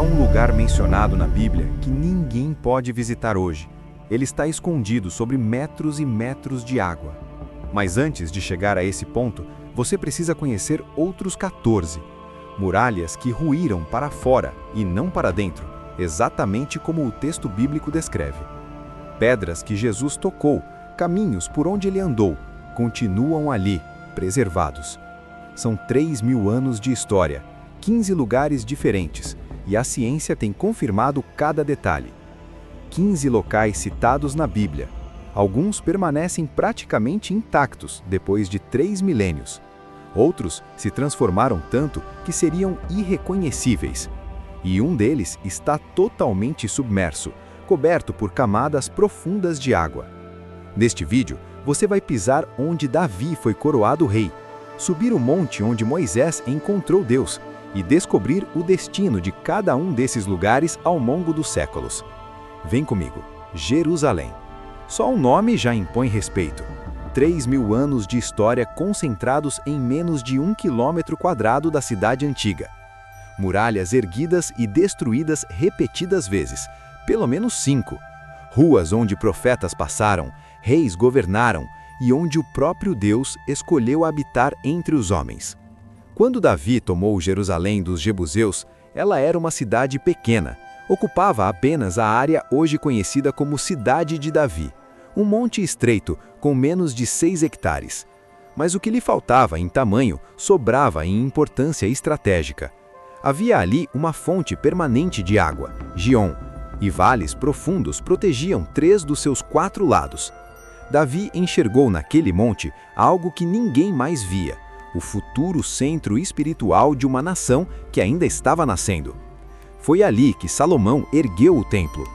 um lugar mencionado na Bíblia que ninguém pode visitar hoje. Ele está escondido sobre metros e metros de água. Mas antes de chegar a esse ponto, você precisa conhecer outros 14. Muralhas que ruíram para fora e não para dentro, exatamente como o texto bíblico descreve. Pedras que Jesus tocou, caminhos por onde ele andou, continuam ali, preservados. São 3.000 anos de história, 15 lugares diferentes, e a ciência tem confirmado cada detalhe. 15 locais citados na Bíblia. Alguns permanecem praticamente intactos depois de 3 milênios. Outros se transformaram tanto que seriam irreconhecíveis. E um deles está totalmente submerso, coberto por camadas profundas de água. Neste vídeo, você vai pisar onde Davi foi coroado rei, subir o monte onde Moisés encontrou Deus e descobrir o destino de cada um desses lugares ao longo dos séculos. Vem comigo, Jerusalém. Só o nome já impõe respeito. 3.000 anos de história concentrados em menos de 1 quilômetro quadrado da cidade antiga. Muralhas erguidas e destruídas repetidas vezes, pelo menos 5. Ruas onde profetas passaram, reis governaram e onde o próprio Deus escolheu habitar entre os homens. Quando Davi tomou Jerusalém dos jebuseus, ela era uma cidade pequena. Ocupava apenas a área hoje conhecida como Cidade de Davi, um monte estreito com menos de 6 hectares. Mas o que lhe faltava em tamanho sobrava em importância estratégica. Havia ali uma fonte permanente de água, Gion, e vales profundos protegiam 3 dos seus 4 lados. Davi enxergou naquele monte algo que ninguém mais via, o futuro centro espiritual de uma nação que ainda estava nascendo. Foi ali que Salomão ergueu o templo.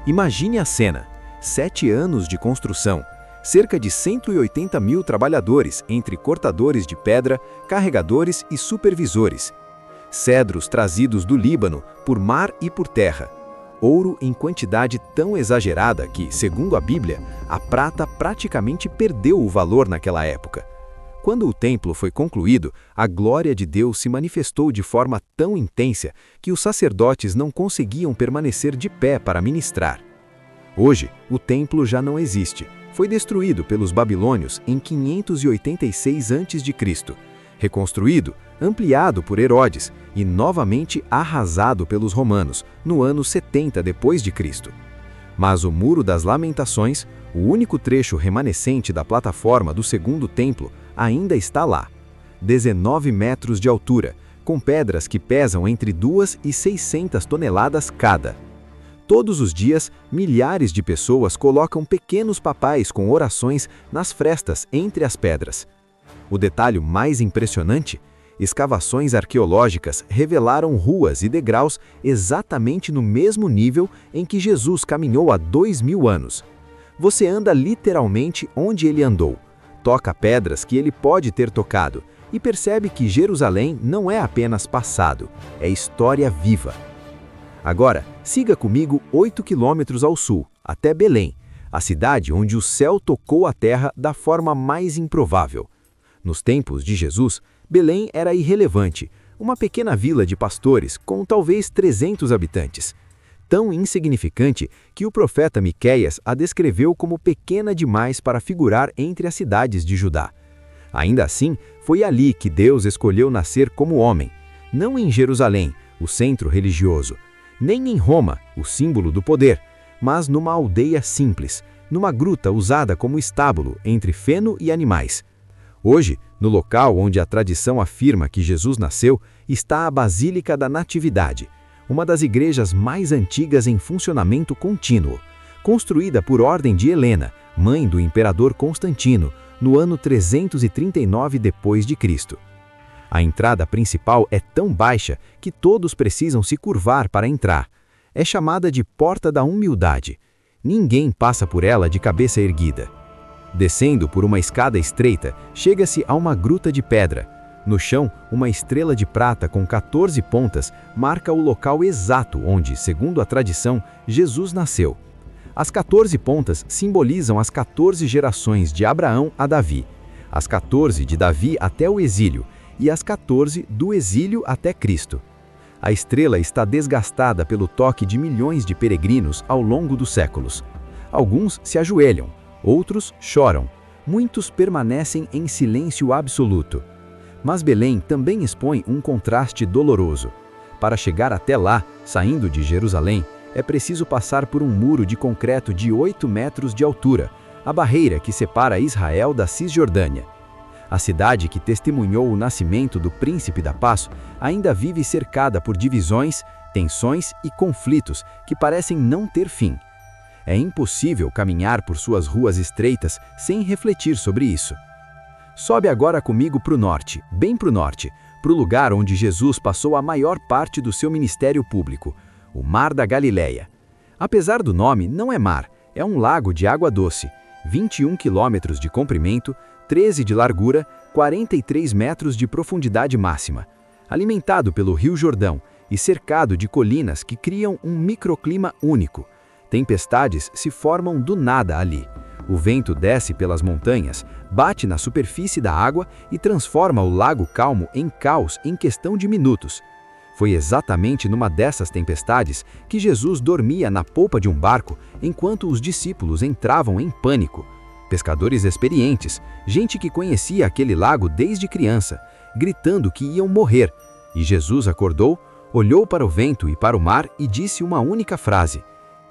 Imagine a cena: 7 anos de construção, cerca de 180.000 trabalhadores entre cortadores de pedra, carregadores e supervisores. Cedros trazidos do Líbano por mar e por terra. Ouro em quantidade tão exagerada que, segundo a Bíblia, a prata praticamente perdeu o valor naquela época. Quando o templo foi concluído, a glória de Deus se manifestou de forma tão intensa que os sacerdotes não conseguiam permanecer de pé para ministrar. Hoje, o templo já não existe. Foi destruído pelos babilônios em 586 a.C., reconstruído, ampliado por Herodes e novamente arrasado pelos romanos no ano 70 d.C. Mas o Muro das Lamentações, o único trecho remanescente da plataforma do segundo templo, ainda está lá. 19 metros de altura, com pedras que pesam entre 2 e 600 toneladas cada. Todos os dias, milhares de pessoas colocam pequenos papéis com orações nas frestas entre as pedras. O detalhe mais impressionante: escavações arqueológicas revelaram ruas e degraus exatamente no mesmo nível em que Jesus caminhou há 2.000 anos. Você anda literalmente onde ele andou, toca pedras que ele pode ter tocado e percebe que Jerusalém não é apenas passado, é história viva. Agora, siga comigo 8 quilômetros ao sul, até Belém, a cidade onde o céu tocou a terra da forma mais improvável. Nos tempos de Jesus, Belém era irrelevante, uma pequena vila de pastores com talvez 300 habitantes. Tão insignificante que o profeta Miqueias a descreveu como pequena demais para figurar entre as cidades de Judá. Ainda assim, foi ali que Deus escolheu nascer como homem, não em Jerusalém, o centro religioso, nem em Roma, o símbolo do poder, mas numa aldeia simples, numa gruta usada como estábulo entre feno e animais. Hoje, no local onde a tradição afirma que Jesus nasceu, está a Basílica da Natividade, uma das igrejas mais antigas em funcionamento contínuo, construída por ordem de Helena, mãe do imperador Constantino, no ano 339 d.C. A entrada principal é tão baixa que todos precisam se curvar para entrar. É chamada de Porta da Humildade. Ninguém passa por ela de cabeça erguida. Descendo por uma escada estreita, chega-se a uma gruta de pedra. No chão, uma estrela de prata com 14 pontas marca o local exato onde, segundo a tradição, Jesus nasceu. As 14 pontas simbolizam as 14 gerações de Abraão a Davi, as 14 de Davi até o exílio e as 14 do exílio até Cristo. A estrela está desgastada pelo toque de milhões de peregrinos ao longo dos séculos. Alguns se ajoelham, outros choram, muitos permanecem em silêncio absoluto. Mas Belém também expõe um contraste doloroso. Para chegar até lá, saindo de Jerusalém, é preciso passar por um muro de concreto de 8 metros de altura, a barreira que separa Israel da Cisjordânia. A cidade que testemunhou o nascimento do Príncipe da Paz ainda vive cercada por divisões, tensões e conflitos que parecem não ter fim. É impossível caminhar por suas ruas estreitas sem refletir sobre isso. Sobe agora comigo para o norte, bem para o norte, para o lugar onde Jesus passou a maior parte do seu ministério público, o Mar da Galileia. Apesar do nome, não é mar, é um lago de água doce, 21 quilômetros de comprimento, 13 de largura, 43 metros de profundidade máxima, alimentado pelo Rio Jordão e cercado de colinas que criam um microclima único. Tempestades se formam do nada ali. O vento desce pelas montanhas, bate na superfície da água e transforma o lago calmo em caos em questão de minutos. Foi exatamente numa dessas tempestades que Jesus dormia na polpa de um barco enquanto os discípulos entravam em pânico. Pescadores experientes, gente que conhecia aquele lago desde criança, gritando que iam morrer. E Jesus acordou, olhou para o vento e para o mar e disse uma única frase: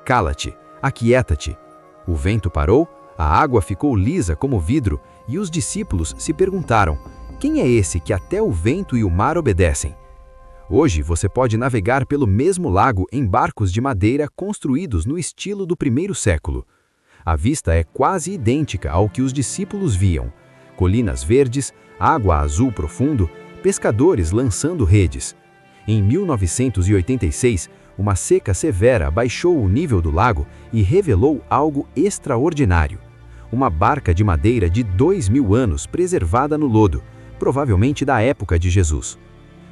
"Cala-te, aquieta-te." O vento parou, a água ficou lisa como vidro e os discípulos se perguntaram: quem é esse que até o vento e o mar obedecem? Hoje você pode navegar pelo mesmo lago em barcos de madeira construídos no estilo do primeiro século. A vista é quase idêntica ao que os discípulos viam: colinas verdes, água azul profundo, pescadores lançando redes. Em 1986, uma seca severa baixou o nível do lago e revelou algo extraordinário. Uma barca de madeira de 2000 anos preservada no lodo, provavelmente da época de Jesus.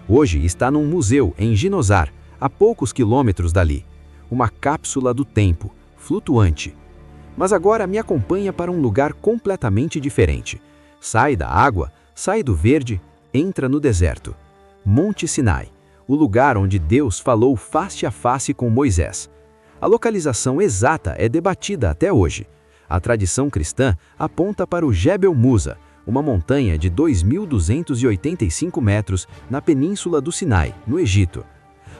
Hoje está num museu em Ginosar, a poucos quilômetros dali. Uma cápsula do tempo, flutuante. Mas agora me acompanha para um lugar completamente diferente. Sai da água, sai do verde, entra no deserto. Monte Sinai, o lugar onde Deus falou face a face com Moisés. A localização exata é debatida até hoje. A tradição cristã aponta para o Jebel Musa, uma montanha de 2.285 metros na península do Sinai, no Egito.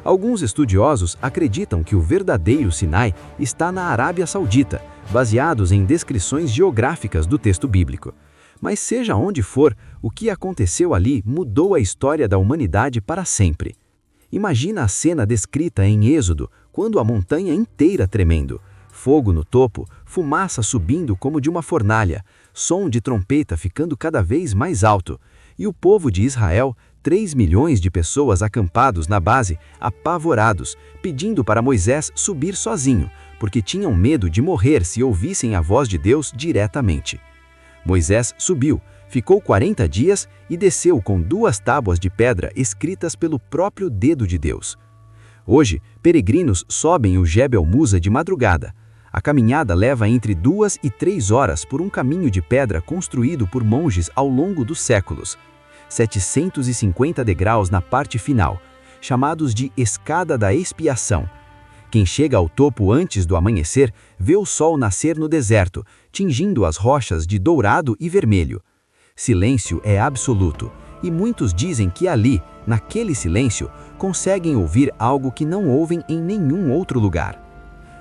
Alguns estudiosos acreditam que o verdadeiro Sinai está na Arábia Saudita, baseados em descrições geográficas do texto bíblico. Mas seja onde for, o que aconteceu ali mudou a história da humanidade para sempre. Imagina a cena descrita em Êxodo, quando a montanha inteira tremendo. Fogo no topo, fumaça subindo como de uma fornalha, som de trompeta ficando cada vez mais alto, e o povo de Israel, 3 milhões de pessoas acampados na base, apavorados, pedindo para Moisés subir sozinho, porque tinham medo de morrer se ouvissem a voz de Deus diretamente. Moisés subiu, ficou 40 dias e desceu com 2 tábuas de pedra escritas pelo próprio dedo de Deus. Hoje, peregrinos sobem o Jebel Musa de madrugada. A caminhada leva entre 2 e 3 horas por um caminho de pedra construído por monges ao longo dos séculos. 750 degraus na parte final, chamados de Escada da Expiação. Quem chega ao topo antes do amanhecer vê o sol nascer no deserto, tingindo as rochas de dourado e vermelho. Silêncio é absoluto, e muitos dizem que ali, naquele silêncio, conseguem ouvir algo que não ouvem em nenhum outro lugar.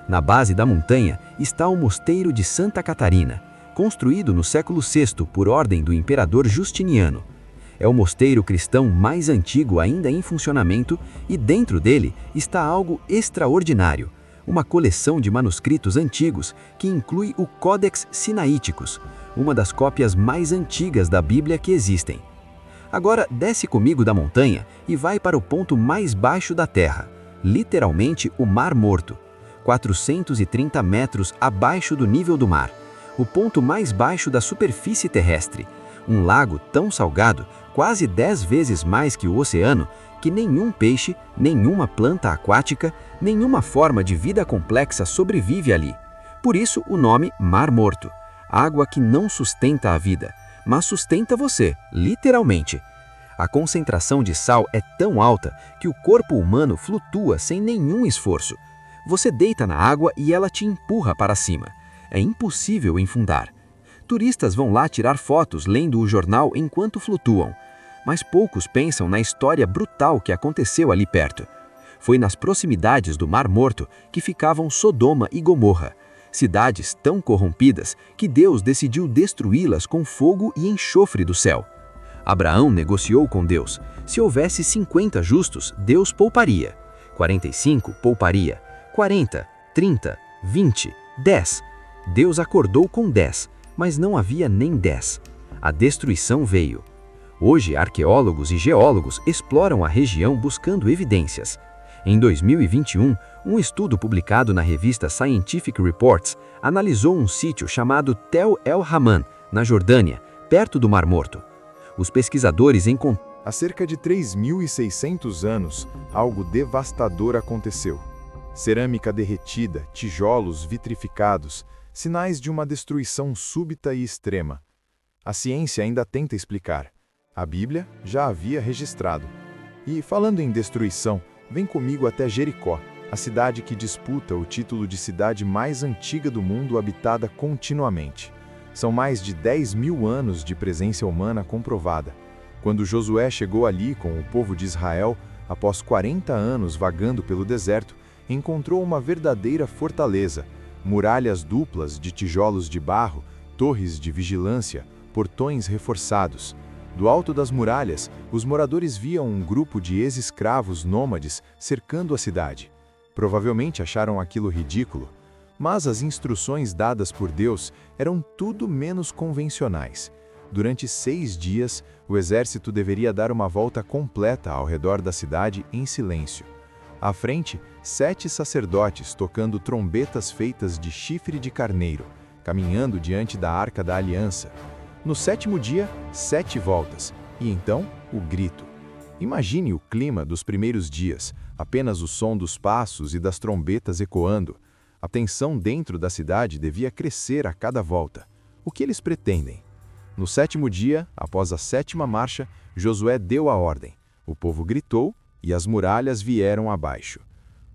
Na base da montanha está o Mosteiro de Santa Catarina, construído no século VI por ordem do imperador Justiniano. É o mosteiro cristão mais antigo ainda em funcionamento e dentro dele está algo extraordinário, uma coleção de manuscritos antigos que inclui o Codex Sinaiticus, uma das cópias mais antigas da Bíblia que existem. Agora desce comigo da montanha e vai para o ponto mais baixo da terra, literalmente o Mar Morto, 430 metros abaixo do nível do mar, o ponto mais baixo da superfície terrestre, um lago tão salgado, quase 10 vezes mais que o oceano, que nenhum peixe, nenhuma planta aquática, nenhuma forma de vida complexa sobrevive ali. Por isso o nome Mar Morto, água que não sustenta a vida, mas sustenta você, literalmente. A concentração de sal é tão alta que o corpo humano flutua sem nenhum esforço. Você deita na água e ela te empurra para cima. É impossível enfundar. Turistas vão lá tirar fotos lendo o jornal enquanto flutuam. Mas poucos pensam na história brutal que aconteceu ali perto. Foi nas proximidades do Mar Morto que ficavam Sodoma e Gomorra, cidades tão corrompidas que Deus decidiu destruí-las com fogo e enxofre do céu. Abraão negociou com Deus. Se houvesse 50 justos, Deus pouparia. 45 pouparia. 40, 30, 20, 10. Deus acordou com 10, mas não havia nem 10. A destruição veio. Hoje, arqueólogos e geólogos exploram a região buscando evidências. Em 2021, um estudo publicado na revista Scientific Reports analisou um sítio chamado Tel El-Haman, na Jordânia, perto do Mar Morto. Os pesquisadores encontraram. Há cerca de 3.600 anos, algo devastador aconteceu. Cerâmica derretida, tijolos vitrificados, sinais de uma destruição súbita e extrema. A ciência ainda tenta explicar. A Bíblia já havia registrado. E, falando em destruição, vem comigo até Jericó, a cidade que disputa o título de cidade mais antiga do mundo habitada continuamente. São mais de 10.000 anos de presença humana comprovada. Quando Josué chegou ali com o povo de Israel, após 40 anos vagando pelo deserto, encontrou uma verdadeira fortaleza, muralhas duplas de tijolos de barro, torres de vigilância, portões reforçados. Do alto das muralhas, os moradores viam um grupo de ex-escravos nômades cercando a cidade. Provavelmente acharam aquilo ridículo, mas as instruções dadas por Deus eram tudo menos convencionais. Durante 6 dias, o exército deveria dar uma volta completa ao redor da cidade em silêncio. À frente, 7 sacerdotes tocando trombetas feitas de chifre de carneiro, caminhando diante da Arca da Aliança. No 7º dia, 7 voltas, e então, o grito. Imagine o clima dos primeiros dias, apenas o som dos passos e das trombetas ecoando. A tensão dentro da cidade devia crescer a cada volta. O que eles pretendem? No 7º dia, após a 7ª marcha, Josué deu a ordem. O povo gritou e as muralhas vieram abaixo.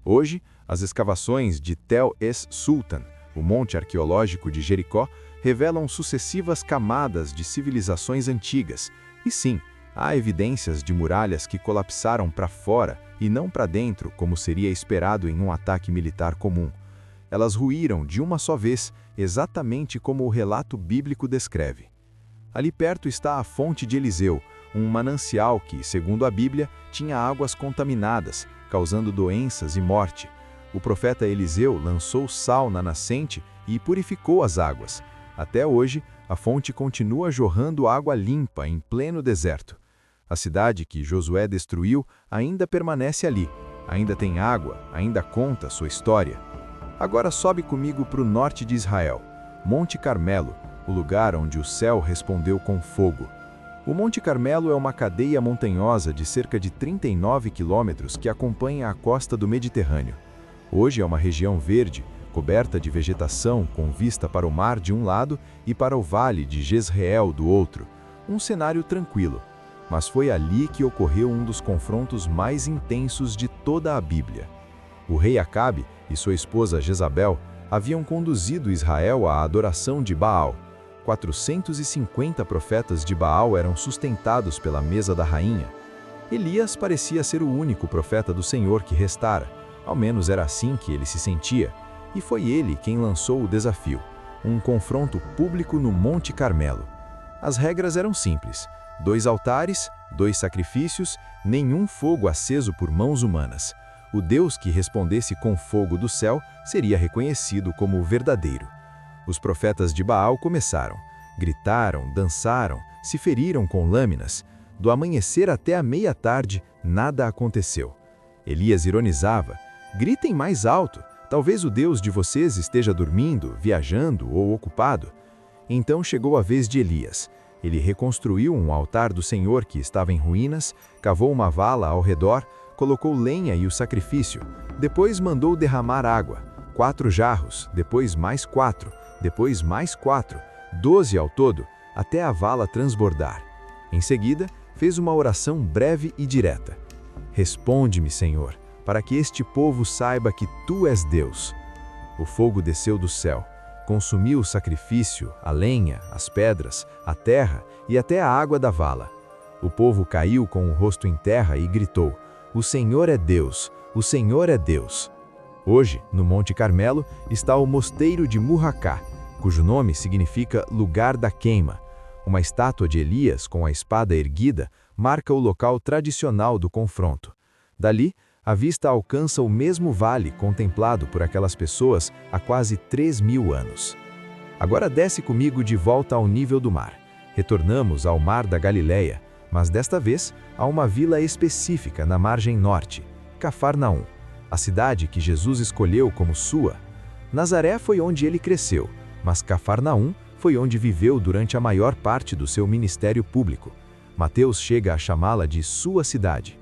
Hoje, as escavações de Tel es-Sultan, o monte arqueológico de Jericó, revelam sucessivas camadas de civilizações antigas. E sim, há evidências de muralhas que colapsaram para fora e não para dentro, como seria esperado em um ataque militar comum. Elas ruíram de uma só vez, exatamente como o relato bíblico descreve. Ali perto está a fonte de Eliseu, um manancial que, segundo a Bíblia, tinha águas contaminadas, causando doenças e morte. O profeta Eliseu lançou sal na nascente e purificou as águas. Até hoje, a fonte continua jorrando água limpa em pleno deserto. A cidade que Josué destruiu ainda permanece ali, ainda tem água, ainda conta sua história. Agora sobe comigo para o norte de Israel, Monte Carmelo, o lugar onde o céu respondeu com fogo. O Monte Carmelo é uma cadeia montanhosa de cerca de 39 quilômetros que acompanha a costa do Mediterrâneo. Hoje é uma região verde, coberta de vegetação com vista para o mar de um lado e para o vale de Jezreel do outro. Um cenário tranquilo. Mas foi ali que ocorreu um dos confrontos mais intensos de toda a Bíblia. O rei Acabe e sua esposa Jezabel haviam conduzido Israel à adoração de Baal. 450 profetas de Baal eram sustentados pela mesa da rainha. Elias parecia ser o único profeta do Senhor que restara, ao menos era assim que ele se sentia, e foi ele quem lançou o desafio, um confronto público no Monte Carmelo. As regras eram simples: 2 altares, 2 sacrifícios, nenhum fogo aceso por mãos humanas. O Deus que respondesse com fogo do céu seria reconhecido como o verdadeiro. Os profetas de Baal começaram, gritaram, dançaram, se feriram com lâminas. Do amanhecer até a meia-tarde, nada aconteceu. Elias ironizava: gritem mais alto, talvez o Deus de vocês esteja dormindo, viajando ou ocupado. Então chegou a vez de Elias. Ele reconstruiu um altar do Senhor que estava em ruínas, cavou uma vala ao redor, colocou lenha e o sacrifício, depois mandou derramar água, 4 jarros, depois mais 4, depois mais 4, 12 ao todo, até a vala transbordar. Em seguida, fez uma oração breve e direta. Responde-me, Senhor, para que este povo saiba que Tu és Deus. O fogo desceu do céu, consumiu o sacrifício, a lenha, as pedras, a terra e até a água da vala. O povo caiu com o rosto em terra e gritou: O Senhor é Deus, o Senhor é Deus. Hoje, no Monte Carmelo, está o Mosteiro de Murracá, cujo nome significa Lugar da Queima. Uma estátua de Elias com a espada erguida marca o local tradicional do confronto. Dali, a vista alcança o mesmo vale contemplado por aquelas pessoas há quase 3.000 anos. Agora desce comigo de volta ao nível do mar. Retornamos ao Mar da Galileia, mas desta vez a uma vila específica na margem norte, Cafarnaum, a cidade que Jesus escolheu como sua. Nazaré foi onde ele cresceu, mas Cafarnaum foi onde viveu durante a maior parte do seu ministério público. Mateus chega a chamá-la de sua cidade.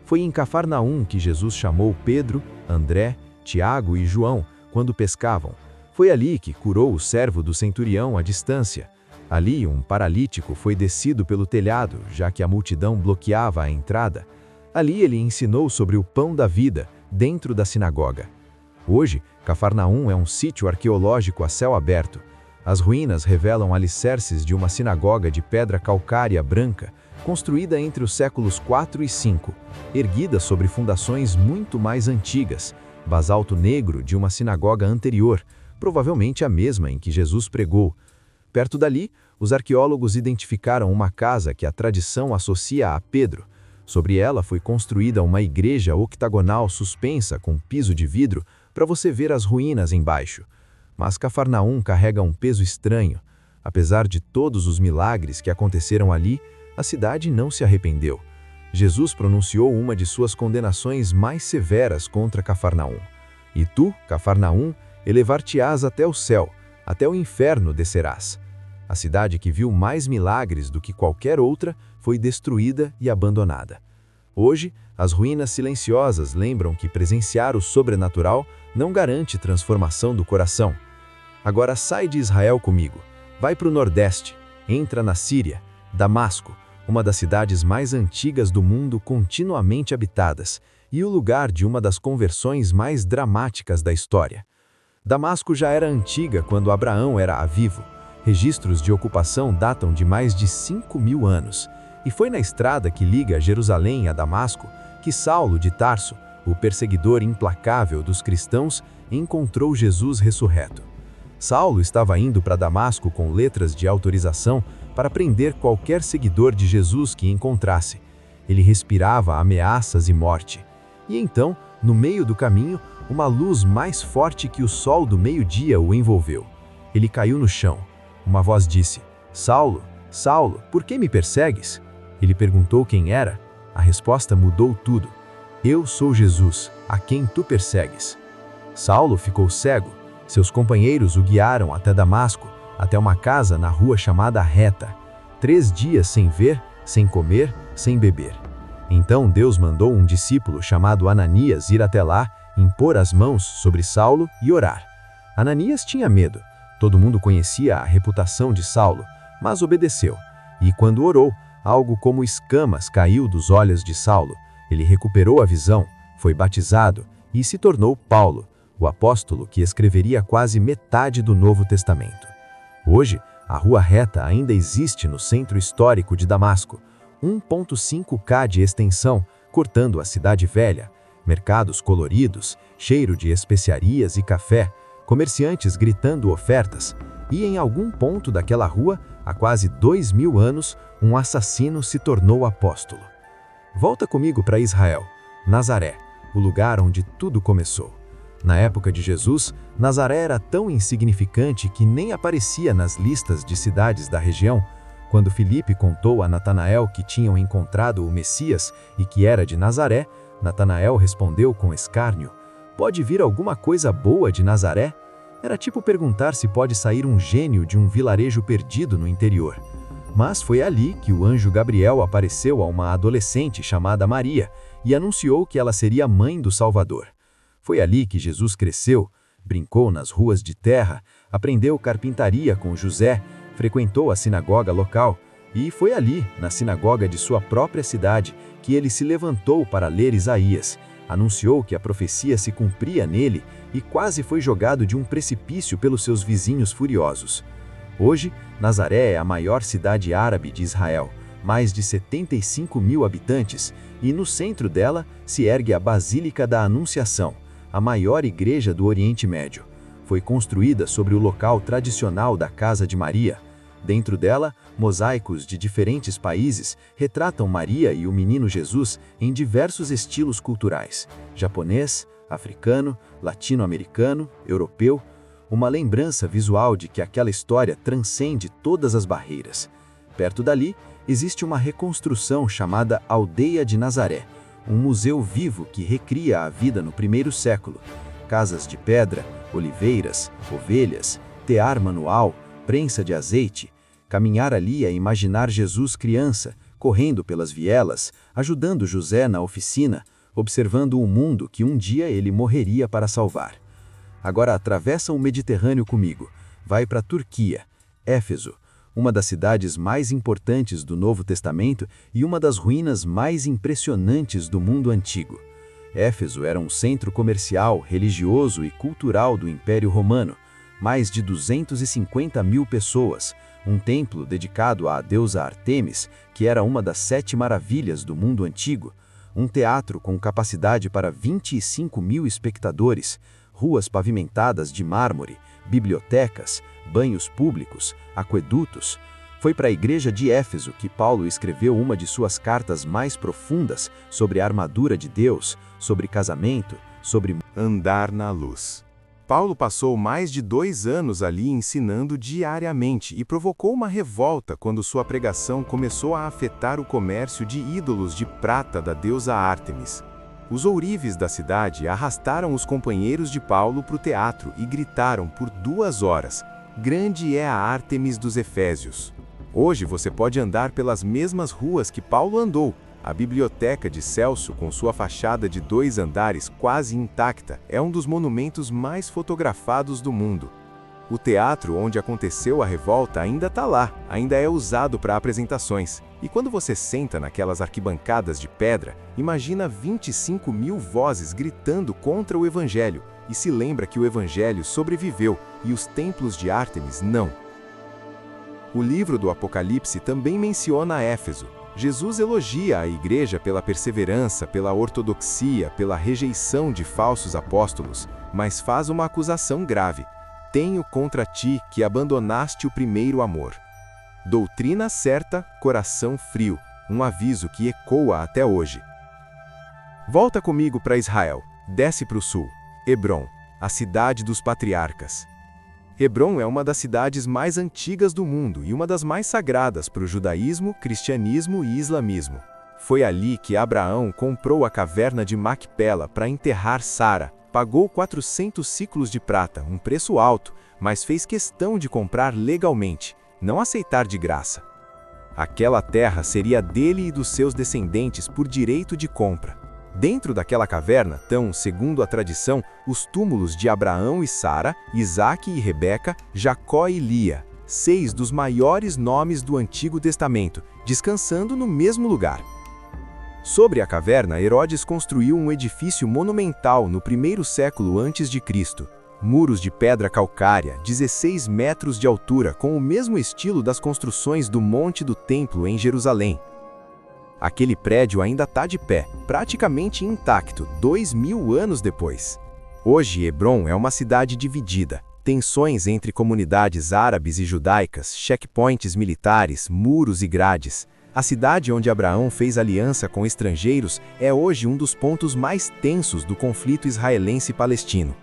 Foi em Cafarnaum que Jesus chamou Pedro, André, Tiago e João quando pescavam. Foi ali que curou o servo do centurião à distância. Ali, um paralítico foi descido pelo telhado, já que a multidão bloqueava a entrada. Ali ele ensinou sobre o pão da vida, dentro da sinagoga. Hoje, Cafarnaum é um sítio arqueológico a céu aberto. As ruínas revelam alicerces de uma sinagoga de pedra calcária branca, construída entre os séculos 4 e 5, erguida sobre fundações muito mais antigas, basalto negro de uma sinagoga anterior, provavelmente a mesma em que Jesus pregou. Perto dali, os arqueólogos identificaram uma casa que a tradição associa a Pedro. Sobre ela foi construída uma igreja octagonal suspensa com piso de vidro para você ver as ruínas embaixo. Mas Cafarnaum carrega um peso estranho. Apesar de todos os milagres que aconteceram ali, a cidade não se arrependeu. Jesus pronunciou uma de suas condenações mais severas contra Cafarnaum. E tu, Cafarnaum, elevar-te-ás até o céu, até o inferno descerás. A cidade que viu mais milagres do que qualquer outra foi destruída e abandonada. Hoje, as ruínas silenciosas lembram que presenciar o sobrenatural não garante transformação do coração. Agora sai de Israel comigo, vai para o Nordeste, entra na Síria, Damasco, uma das cidades mais antigas do mundo continuamente habitadas, e o lugar de uma das conversões mais dramáticas da história. Damasco já era antiga quando Abraão era vivo. Registros de ocupação datam de mais de 5.000 anos, e foi na estrada que liga Jerusalém a Damasco que Saulo de Tarso, o perseguidor implacável dos cristãos, encontrou Jesus ressurreto. Saulo estava indo para Damasco com letras de autorização para prender qualquer seguidor de Jesus que encontrasse. Ele respirava ameaças e morte. E então, no meio do caminho, uma luz mais forte que o sol do meio-dia o envolveu. Ele caiu no chão. Uma voz disse: Saulo, Saulo, por que me persegues? Ele perguntou quem era. A resposta mudou tudo. Eu sou Jesus, a quem tu persegues. Saulo ficou cego. Seus companheiros o guiaram até Damasco, até uma casa na rua chamada Reta. 3 dias sem ver, sem comer, sem beber. Então Deus mandou um discípulo chamado Ananias ir até lá, impor as mãos sobre Saulo e orar. Ananias tinha medo. Todo mundo conhecia a reputação de Saulo, mas obedeceu. E quando orou, algo como escamas caiu dos olhos de Saulo. Ele recuperou a visão, foi batizado e se tornou Paulo, o apóstolo que escreveria quase metade do Novo Testamento. Hoje, a Rua Reta ainda existe no centro histórico de Damasco, 1,5 km de extensão, cortando a cidade velha, mercados coloridos, cheiro de especiarias e café, comerciantes gritando ofertas, e em algum ponto daquela rua, há quase 2.000 anos, um assassino se tornou apóstolo. Volta comigo para Israel, Nazaré, o lugar onde tudo começou. Na época de Jesus, Nazaré era tão insignificante que nem aparecia nas listas de cidades da região. Quando Filipe contou a Natanael que tinham encontrado o Messias e que era de Nazaré, Natanael respondeu com escárnio: Pode vir alguma coisa boa de Nazaré? Era tipo perguntar se pode sair um gênio de um vilarejo perdido no interior. Mas foi ali que o anjo Gabriel apareceu a uma adolescente chamada Maria e anunciou que ela seria mãe do Salvador. Foi ali que Jesus cresceu, brincou nas ruas de terra, aprendeu carpintaria com José, frequentou a sinagoga local E foi ali, na sinagoga de sua própria cidade, que ele se levantou para ler Isaías, anunciou que a profecia se cumpria nele e quase foi jogado de um precipício pelos seus vizinhos furiosos. Hoje, Nazaré é a maior cidade árabe de Israel, mais de 75 mil habitantes, e no centro dela se ergue a Basílica da Anunciação, a maior igreja do Oriente Médio. Foi construída sobre o local tradicional da Casa de Maria. Dentro dela, mosaicos de diferentes países retratam Maria e o menino Jesus em diversos estilos culturais: japonês, africano, latino-americano, europeu, uma lembrança visual de que aquela história transcende todas as barreiras. Perto dali, existe uma reconstrução chamada Aldeia de Nazaré, um museu vivo que recria a vida no primeiro século. Casas de pedra, oliveiras, ovelhas, tear manual, prensa de azeite. Caminhar ali é imaginar Jesus criança, correndo pelas vielas, ajudando José na oficina, observando o mundo que um dia ele morreria para salvar. Agora atravessa o Mediterrâneo comigo, vai para a Turquia, Éfeso, uma das cidades mais importantes do Novo Testamento e uma das ruínas mais impressionantes do mundo antigo. Éfeso era um centro comercial, religioso e cultural do Império Romano, mais de 250 mil pessoas, um templo dedicado à deusa Ártemis, que era uma das 7 maravilhas do mundo antigo, um teatro com capacidade para 25 mil espectadores, ruas pavimentadas de mármore, bibliotecas, banhos públicos, aquedutos. Foi para a igreja de Éfeso que Paulo escreveu uma de suas cartas mais profundas sobre a armadura de Deus, sobre casamento, sobre andar na luz. Paulo passou mais de 2 anos ali ensinando diariamente e provocou uma revolta quando sua pregação começou a afetar o comércio de ídolos de prata da deusa Ártemis. Os ourives da cidade arrastaram os companheiros de Paulo para o teatro e gritaram por 2 horas: "Grande é a Ártemis dos Efésios." Hoje você pode andar pelas mesmas ruas que Paulo andou. A biblioteca de Celso, com sua fachada de 2 andares quase intacta, é um dos monumentos mais fotografados do mundo. O teatro onde aconteceu a revolta ainda está lá, ainda é usado para apresentações. E quando você senta naquelas arquibancadas de pedra, imagina 25 mil vozes gritando contra o Evangelho, e se lembra que o Evangelho sobreviveu e os templos de Ártemis não. O livro do Apocalipse também menciona Éfeso. Jesus elogia a igreja pela perseverança, pela ortodoxia, pela rejeição de falsos apóstolos, mas faz uma acusação grave: "Tenho contra ti que abandonaste o primeiro amor." Doutrina certa, coração frio, um aviso que ecoa até hoje. Volta comigo para Israel, desce para o sul, Hebrom, a cidade dos patriarcas. Hebrom é uma das cidades mais antigas do mundo e uma das mais sagradas para o judaísmo, cristianismo e islamismo. Foi ali que Abraão comprou a caverna de Macpela para enterrar Sara, pagou 400 siclos de prata, um preço alto, mas fez questão de comprar legalmente, não aceitar de graça. Aquela terra seria dele e dos seus descendentes por direito de compra. Dentro daquela caverna estão, segundo a tradição, os túmulos de Abraão e Sara, Isaque e Rebeca, Jacó e Lia, 6 dos maiores nomes do Antigo Testamento, descansando no mesmo lugar. Sobre a caverna, Herodes construiu um edifício monumental no 1º século a.C., muros de pedra calcária, 16 metros de altura, com o mesmo estilo das construções do Monte do Templo em Jerusalém. Aquele prédio ainda está de pé, praticamente intacto, 2000 anos depois. Hoje, Hebrom é uma cidade dividida. Tensões entre comunidades árabes e judaicas, checkpoints militares, muros e grades. A cidade onde Abraão fez aliança com estrangeiros é hoje um dos pontos mais tensos do conflito israelense-palestino.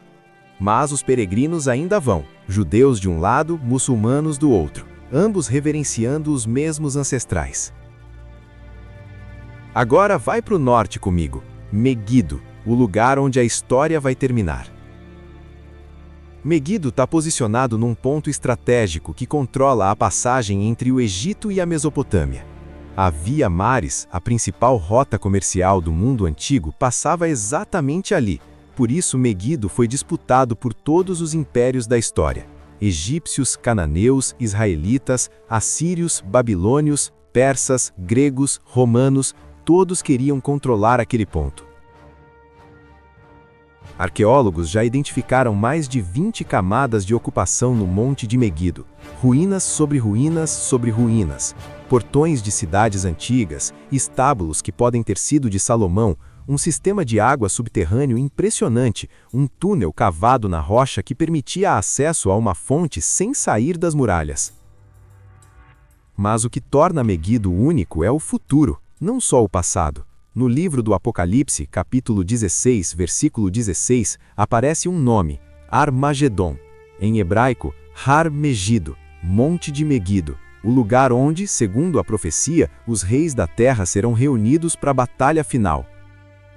Mas os peregrinos ainda vão, judeus de um lado, muçulmanos do outro, ambos reverenciando os mesmos ancestrais. Agora vai para o norte comigo, Meguido, o lugar onde a história vai terminar. Meguido está posicionado num ponto estratégico que controla a passagem entre o Egito e a Mesopotâmia. A Via Maris, a principal rota comercial do mundo antigo, passava exatamente ali. Por isso, Meguido foi disputado por todos os impérios da história: egípcios, cananeus, israelitas, assírios, babilônios, Persas, gregos, romanos, todos queriam controlar aquele ponto. Arqueólogos já identificaram mais de 20 camadas de ocupação no Monte de Meguido, ruínas sobre ruínas sobre ruínas, portões de cidades antigas, estábulos que podem ter sido de Salomão, um sistema de água subterrâneo impressionante, um túnel cavado na rocha que permitia acesso a uma fonte sem sair das muralhas. Mas o que torna Meguido único é o futuro, não só o passado. No livro do Apocalipse, capítulo 16, versículo 16, aparece um nome, Armagedon. Em hebraico, Har Megido, Monte de Meguido, o lugar onde, segundo a profecia, os reis da terra serão reunidos para a batalha final.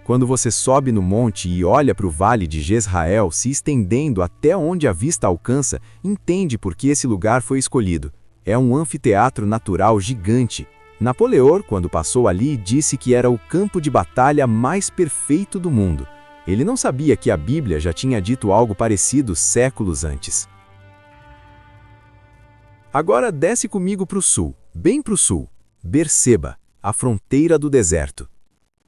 Quando você sobe no monte e olha para o vale de Jezrael se estendendo até onde a vista alcança, entende por que esse lugar foi escolhido. É um anfiteatro natural gigante. Napoleão, quando passou ali, disse que era o campo de batalha mais perfeito do mundo. Ele não sabia que a Bíblia já tinha dito algo parecido séculos antes. Agora desce comigo para o sul, bem para o sul, Berseba, a fronteira do deserto.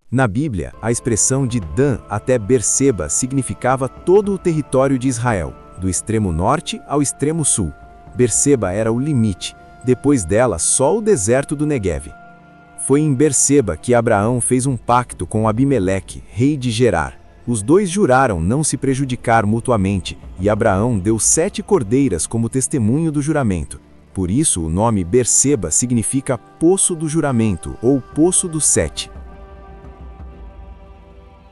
Na Bíblia, a expressão de Dan até Berseba significava todo o território de Israel, do extremo norte ao extremo sul. Berseba era o limite. Depois dela, só o deserto do Neguev. Foi em Berseba que Abraão fez um pacto com Abimeleque, rei de Gerar. Os dois juraram não se prejudicar mutuamente, e Abraão deu 7 cordeiras como testemunho do juramento. Por isso, o nome Berseba significa Poço do Juramento, ou Poço dos 7.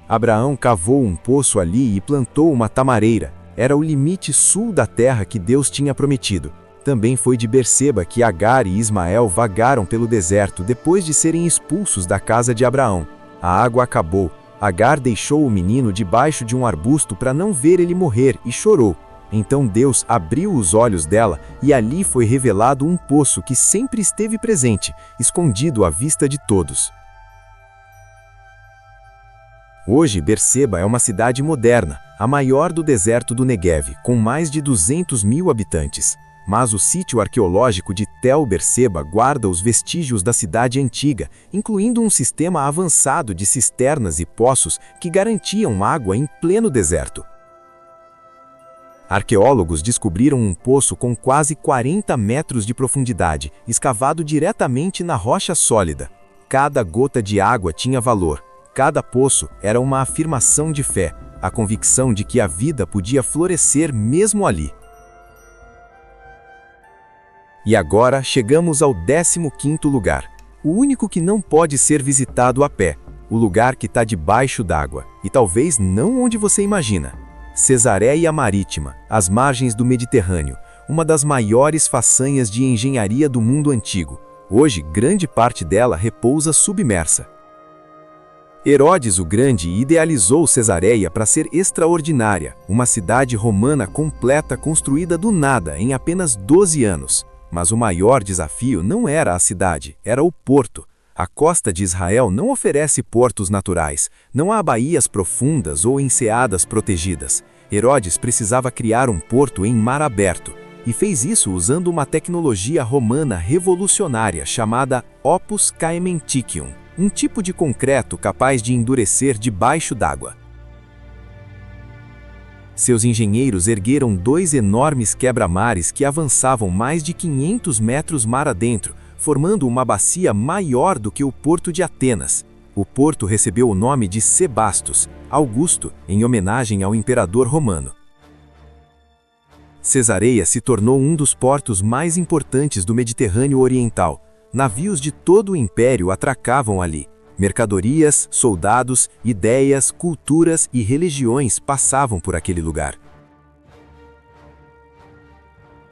Abraão cavou um poço ali e plantou uma tamareira. Era o limite sul da terra que Deus tinha prometido. Também foi de Berseba que Agar e Ismael vagaram pelo deserto depois de serem expulsos da casa de Abraão. A água acabou. Agar deixou o menino debaixo de um arbusto para não ver ele morrer e chorou. Então Deus abriu os olhos dela e ali foi revelado um poço que sempre esteve presente, escondido à vista de todos. Hoje, Berseba é uma cidade moderna, a maior do deserto do Neguev, com mais de 200 mil habitantes. Mas o sítio arqueológico de Tel Berseba guarda os vestígios da cidade antiga, incluindo um sistema avançado de cisternas e poços que garantiam água em pleno deserto. Arqueólogos descobriram um poço com quase 40 metros de profundidade, escavado diretamente na rocha sólida. Cada gota de água tinha valor. Cada poço era uma afirmação de fé, a convicção de que a vida podia florescer mesmo ali. E agora chegamos ao 15º lugar, o único que não pode ser visitado a pé, o lugar que está debaixo d'água, e talvez não onde você imagina. Cesareia Marítima, às margens do Mediterrâneo, uma das maiores façanhas de engenharia do mundo antigo. Hoje, grande parte dela repousa submersa. Herodes o Grande idealizou Cesareia para ser extraordinária, uma cidade romana completa construída do nada em apenas 12 anos. Mas o maior desafio não era a cidade, era o porto. A costa de Israel não oferece portos naturais, não há baías profundas ou enseadas protegidas. Herodes precisava criar um porto em mar aberto, e fez isso usando uma tecnologia romana revolucionária chamada Opus Caementicium, um tipo de concreto capaz de endurecer debaixo d'água. Seus engenheiros ergueram 2 enormes quebra-mares que avançavam mais de 500 metros mar adentro, formando uma bacia maior do que o porto de Atenas. O porto recebeu o nome de Sebastos, Augusto, em homenagem ao imperador romano. Cesareia se tornou um dos portos mais importantes do Mediterrâneo Oriental. Navios de todo o império atracavam ali. Mercadorias, soldados, ideias, culturas e religiões passavam por aquele lugar.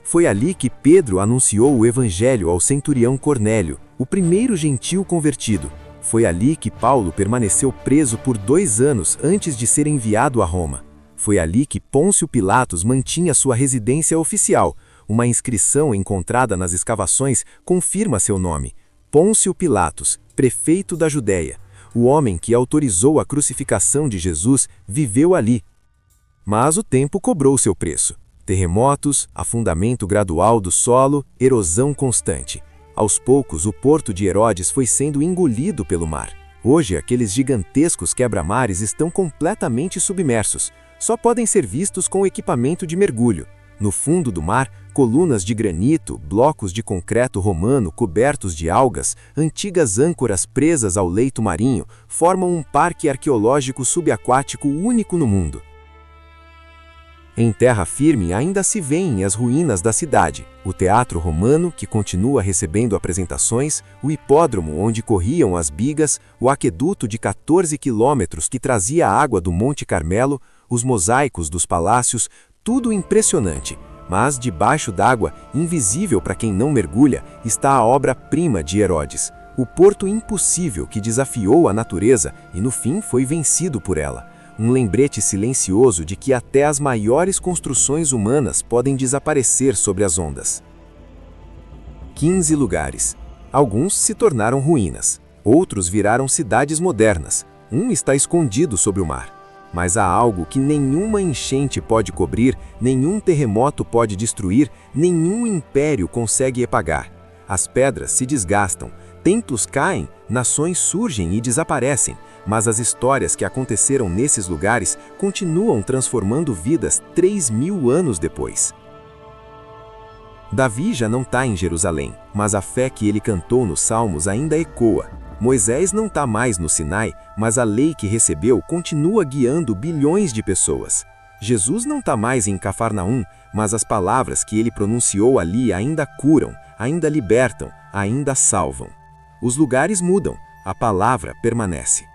Foi ali que Pedro anunciou o evangelho ao centurião Cornélio, o primeiro gentil convertido. Foi ali que Paulo permaneceu preso por 2 anos antes de ser enviado a Roma. Foi ali que Pôncio Pilatos mantinha sua residência oficial. Uma inscrição encontrada nas escavações confirma seu nome: Pôncio Pilatos, prefeito da Judéia. O homem que autorizou a crucificação de Jesus viveu ali. Mas o tempo cobrou seu preço. Terremotos, afundamento gradual do solo, erosão constante. Aos poucos, o porto de Herodes foi sendo engolido pelo mar. Hoje, aqueles gigantescos quebra-mares estão completamente submersos. Só podem ser vistos com equipamento de mergulho. No fundo do mar, colunas de granito, blocos de concreto romano cobertos de algas, antigas âncoras presas ao leito marinho, formam um parque arqueológico subaquático único no mundo. Em terra firme ainda se veem as ruínas da cidade, o teatro romano, que continua recebendo apresentações, o hipódromo onde corriam as bigas, o aqueduto de 14 quilômetros que trazia água do Monte Carmelo, os mosaicos dos palácios, tudo impressionante. Mas debaixo d'água, invisível para quem não mergulha, está a obra-prima de Herodes, o porto impossível que desafiou a natureza e no fim foi vencido por ela. Um lembrete silencioso de que até as maiores construções humanas podem desaparecer sobre as ondas. 15 lugares. Alguns se tornaram ruínas, outros viraram cidades modernas. Um está escondido sob o mar. Mas há algo que nenhuma enchente pode cobrir, nenhum terremoto pode destruir, nenhum império consegue apagar. As pedras se desgastam, templos caem, nações surgem e desaparecem, mas as histórias que aconteceram nesses lugares continuam transformando vidas 3.000 anos depois. Davi já não está em Jerusalém, mas a fé que ele cantou nos Salmos ainda ecoa. Moisés não está mais no Sinai, mas a lei que recebeu continua guiando bilhões de pessoas. Jesus não está mais em Cafarnaum, mas as palavras que ele pronunciou ali ainda curam, ainda libertam, ainda salvam. Os lugares mudam, a palavra permanece.